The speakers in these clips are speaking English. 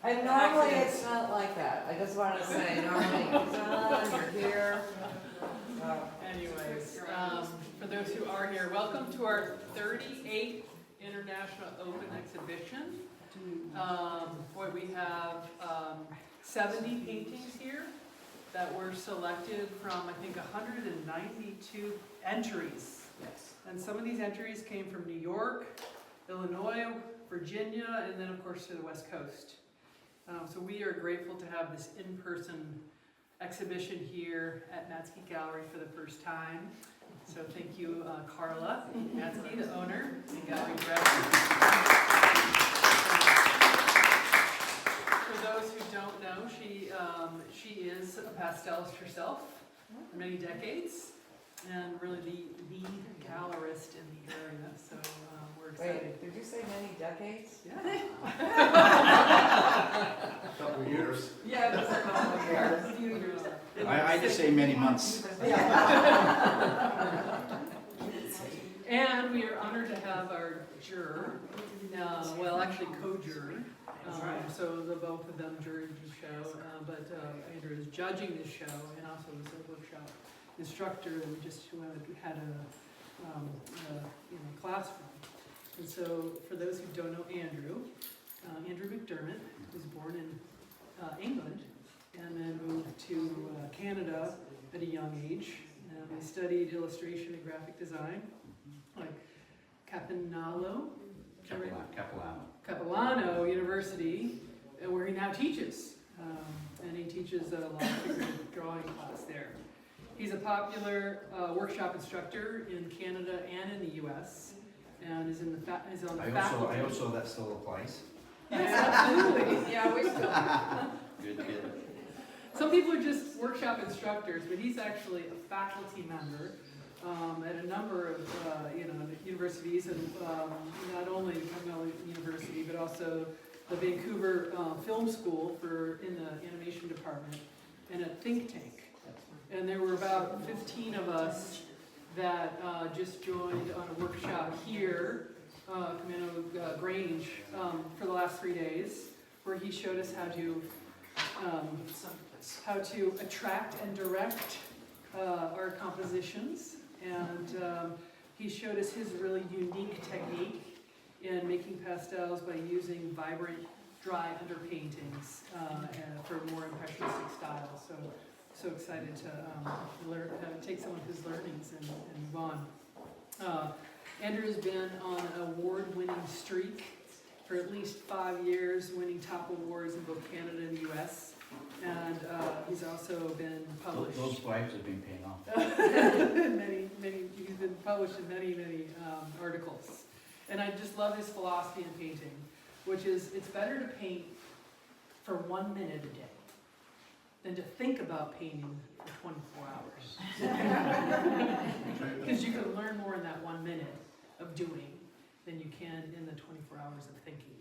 And normally it's not like that. I just want to say, normally it's on, you're here. Anyways, for those who are here, welcome to our 38th International Open Exhibition. Boy, we have 70 paintings here that were selected from, I think, 192 entries. Yes. And some of these entries came from New York, Illinois, Virginia, and then of course to the West Coast. So we are grateful to have this in-person exhibition here at Matzke Gallery for the first time. So thank you, Carla Matzke, the owner and gallery director. For those who don't know, she is a pastelist herself for many decades, and really the gallerist in the area. So we're excited. Wait, did you say many decades? Yeah. Couple of years. Yeah, it was a couple of years. A few years. I just say many months. And we are honored to have our juror, well, actually co-juror. So the both of them juried the show, but Andrew is judging the show and also is a workshop instructor that we just had a class from. And so for those who don't know Andrew, Andrew McDermott was born in England and then moved to Canada at a young age. He studied illustration and graphic design, like Capilano University, where he now teaches. And he teaches a lot of figurative drawing class there. He's a popular workshop instructor in Canada and in the U.S. and is on the faculty. I also that still applies. Yes, absolutely. Yeah, we still. Good. Some people are just workshop instructors, but he's actually a faculty member at a number of universities, and not only Camano University, but also the Vancouver Film School in the animation department, and a think tank. And there were about 15 of us that just joined on a workshop here, Camano Grange, for the last 3 days, where he showed us how to attract and direct our compositions, and he showed us his really unique technique in making pastels by using vibrant, dry underpaintings for more impressionistic styles. So excited to learn, take some of his learnings and move on. Andrew's been on an award-winning streak for at least 5 years, winning top awards in both Canada and the US. And he's also been published. Those bribes have been paying off. He's been published in many articles. And I just love his philosophy in painting, which is it's better to paint for 1 minute a day than to think about painting for 24 hours. Because you can learn more in that 1 minute of doing than you can in the 24 hours of thinking.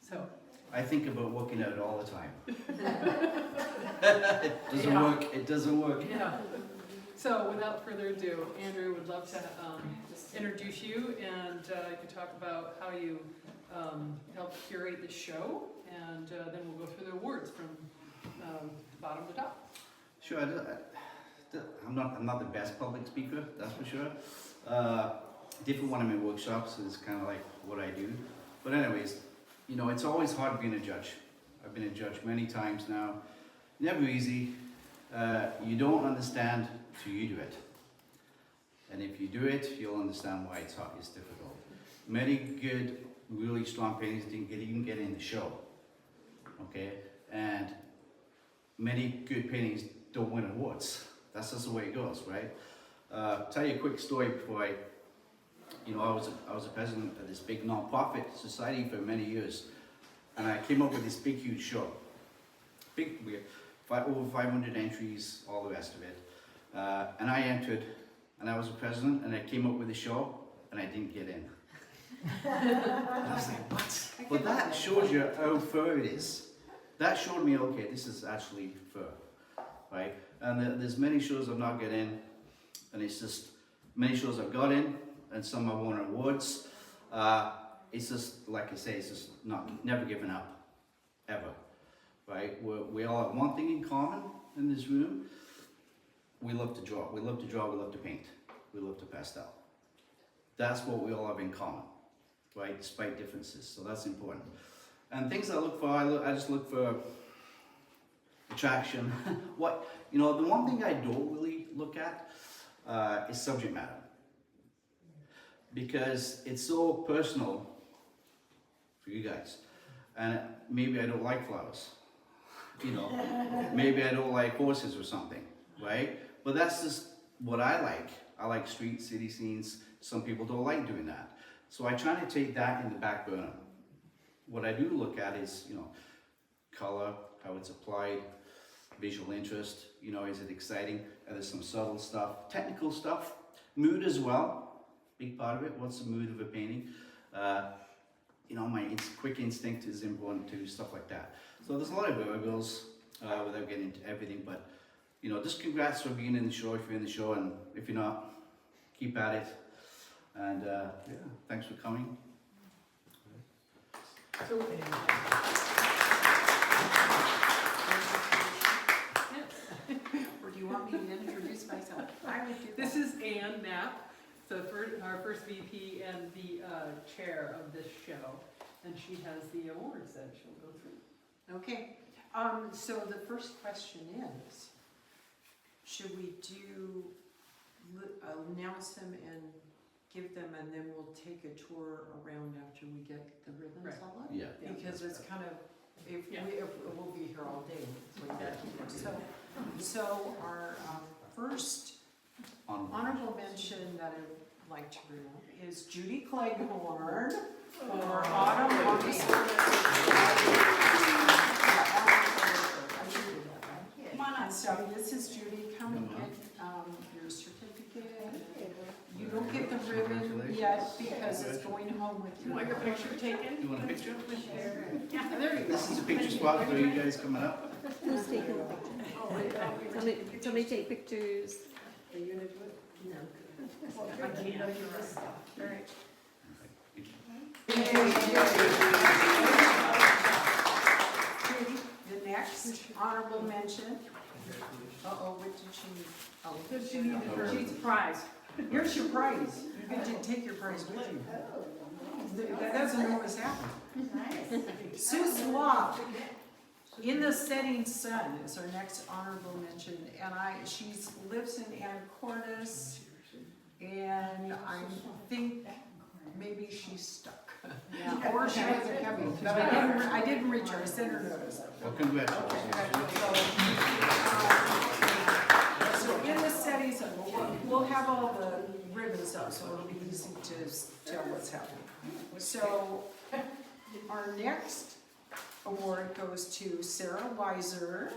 So I think about working out all the time. It doesn't work. Yeah. So without further ado, Andrew would love to introduce you, and you can talk about how you helped curate the show, and then we'll go through the awards from bottom to top. Sure. I'm not the best public speaker, that's for sure. Different one of my workshops is kind of like what I do. But anyways, it's always hard being a judge. I've been a judge many times now. Never easy. You don't understand till you do it. And if you do it, you'll understand why it's hard, it's difficult. Many good, really strong paintings didn't even get in the show. Okay? And many good paintings don't win awards. That's just the way it goes, right? Tell you a quick story before I was a president of this big non-profit society for many years, and I came up with this big, huge show. Over 500 entries, all the rest of it. And I entered, and I was a president, and I came up with a show, and I didn't get in. And I was like, what? But that shows you how fair it is. That showed me, okay, this is actually fair, right? And there's many shows I've not got in, and it's just many shows I've got in, and some I've won awards. It's just, like I say, it's just never giving up. ever, right? We all have one thing in common in this room. We love to draw. We love to draw. We love to paint. We love to pastel. That's what we all have in common, right? Despite differences. So that's important. And things I look for, I just look for attraction. The one thing I don't really look at is subject matter. Because it's so personal for you guys. And maybe I don't like flowers. Maybe I don't like horses or something, right? But that's just what I like. I like street, city scenes. Some people don't like doing that. So I try to take that in the back burner. What I do look at is, color, how it's applied, visual interest, is it exciting? And there's some subtle stuff, technical stuff, mood as well. Big part of it. What's the mood of a painting? My quick instinct is important too, stuff like that. So there's a lot of variables without getting into everything, but just congrats for being in the show if you're in the show, and if you're not, keep at it. And thanks for coming. Or do you want me to introduce myself? I would do that. This is Ann Knapp, our first VP and the chair of this show, and she has the awards that she'll go through. Okay, so the first question is, should we announce them and give them, and then we'll take a tour around after we get the ribbons Right. all up? Yeah. Because it's kind of, if we'll be here all day. So our first honorable mention that I'd like to bring is Judy Cleghorn for Autumn Montessori. Come on up. So this is Judy, come and get your certificate. You don't get the ribbon yet because it's going home with you. You want your picture taken? You want a picture? Yeah, there you go. This is a picture spot for you guys coming up. Who's taking the picture? Somebody take pictures. Are you gonna do it? No. I can't. All right. The next honorable mention. What did she? Oh, She needed her. She's surprised. here's your prize. You get to take your prize with you. That doesn't always happen. Sue Swab, In the Setting Sun is our next honorable mention, and she lives in Anacortes, and I think maybe she's stuck. Yeah, or she wasn't coming, but I didn't reach her, I sent her notice. Well, congratulations. So in the Setting Sun, we'll have all the ribbons up, so it'll be easy to tell what's happening. So our next award goes to Sarah Weiser.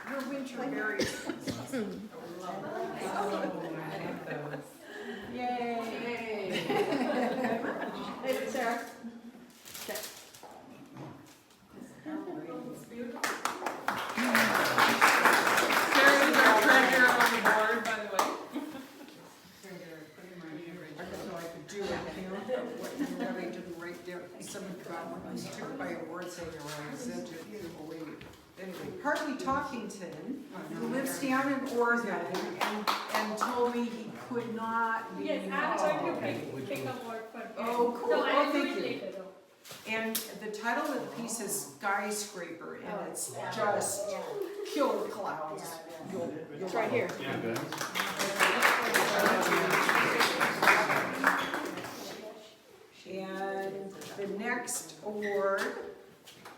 Her winter berries. Yay! Hey, Sarah. Sarah's our treasurer on the board, by the way. I didn't know I could do a count of what you really didn't write down. Someone got one, I took my award saying I sent it away. Anyway, Hartley Talkington, who lives down in Oregon, and told me he could not be Yes, I'm involved. going to pick a word for him. Oh, cool. No, I Oh, do thank it you. later though. And the title of the piece is Skyscraper, and it's just killer clouds. It's right here. Okay. And the next award,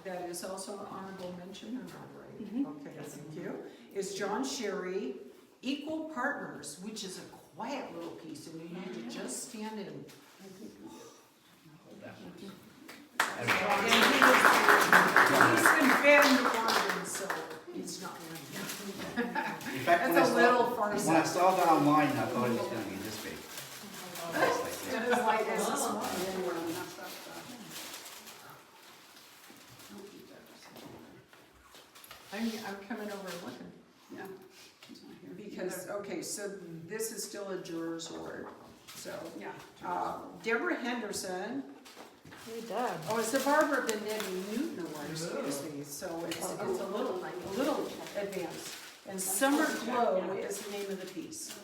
that is also an honorable mention, or not right? Okay, thank you, is John Sherry, Equal Partners, which is a quiet little piece, and you need to just stand in. And he's been Bend, Oregon, so he's not. In fact, That's a little when I farcical. saw that online, I thought it was going to be this big. It is like this is one. I'm coming over and looking. Yeah. Because, okay, so this is still a juror's award. So, Yeah. Deborah Henderson, Good job. oh, it's the Barbara Benetti Newton Award, excuse me, so it's a little advanced. And Summer Glow is the name of the piece. She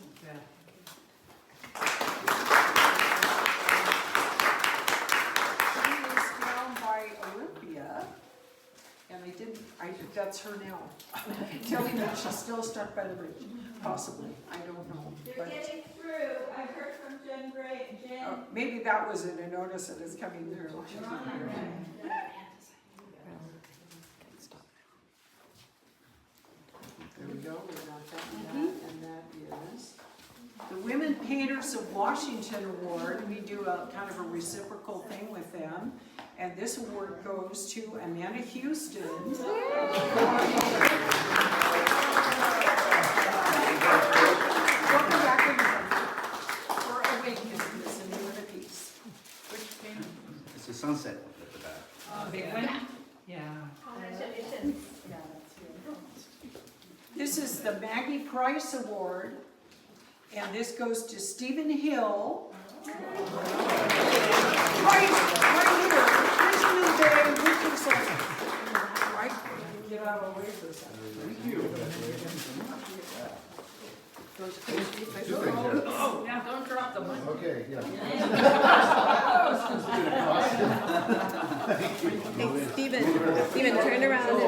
is down by Olympia, and that's her now. Telling me she's still stuck by the bridge, possibly, I don't know. They're But getting through. I heard from Jen Gray. Jen. maybe that was a notice that is coming through. You're on our way. There we go, we got that, and that is the Women Painters of Washington Award. We do a kind of a reciprocal thing with them. And this award goes to Amanda Houston. For Awakeness, the name of the piece. Which game? It's a sunset at the back. Big one? Yeah. This is the Maggie Price Award, and this goes to Stephen Hill. Right here, here's a new day, we can say, right, get out of the way for a second. Thank you. Oh, now don't drop the mic. Okay, yeah. Hey, Stephen, turn around and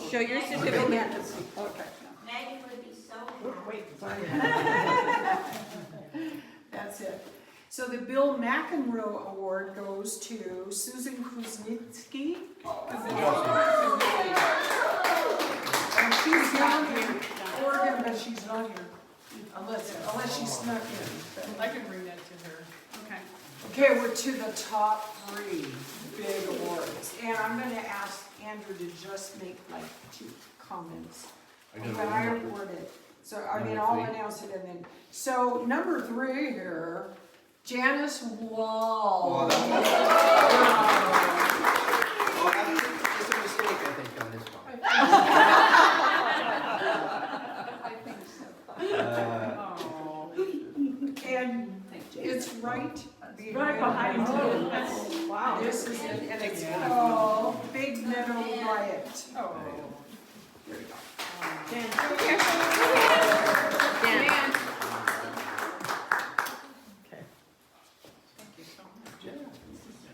show your certificate. Okay. Maggie would be so That's it. So the Bill McEnroe Award goes to Susan Kuznitsky. And she's down here, Oregon, but she's not here, unless she snuck in. I can bring that to her. Okay. Okay, we're to the top 3 big awards, and I'm gonna ask Andrew to just make like 2 comments. But I already worded it, so I mean, I'll announce it and then, so number 3 here, Janice Wall. It's a mistake, I think, on this one. And it's right behind you. Wow. This is it, and it's called Big Meadow Riot. Oh. There we go. Dan.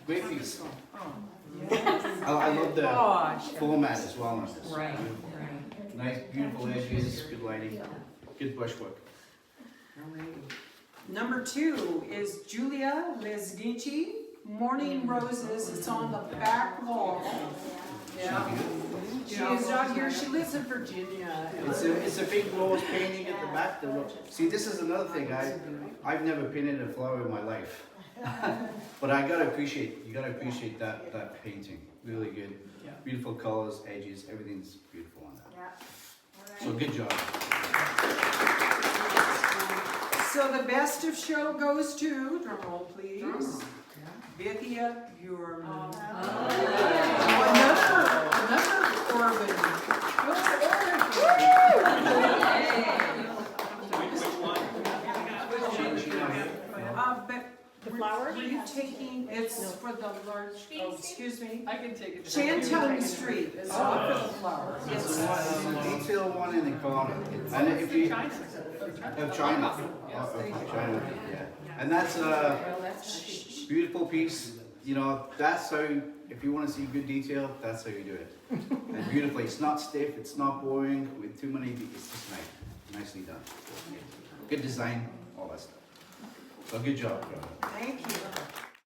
Great piece. Oh. I love the format as well. Right. Nice, beautiful edges, good lighting, good brushwork. Number 2 is Julia Lesnici, Morning Roses. It's on the back wall. Yeah. She is not here. She lives in Virginia. It's a big rose painting at the back. See, this is another thing. I've never painted a flower in my life, but you gotta appreciate that painting. Really good, beautiful colors, edges, everything's beautiful on that. So good job. So the best of show goes to, drum roll please, Bithia Bjorman. Another Orban. The flower? Were you taking, it's for the large, oh, excuse me. I can take it. Shantung Street is not for the flower. It's the detail one in the corner. And if you China. China, yeah. And that's a beautiful piece. You know, that's how, if you want to see good detail, that's how you do it. And beautifully, it's not stiff, it's not boring with too many, it's just nice, nicely done. Good design, all that stuff. So good job. Thank you.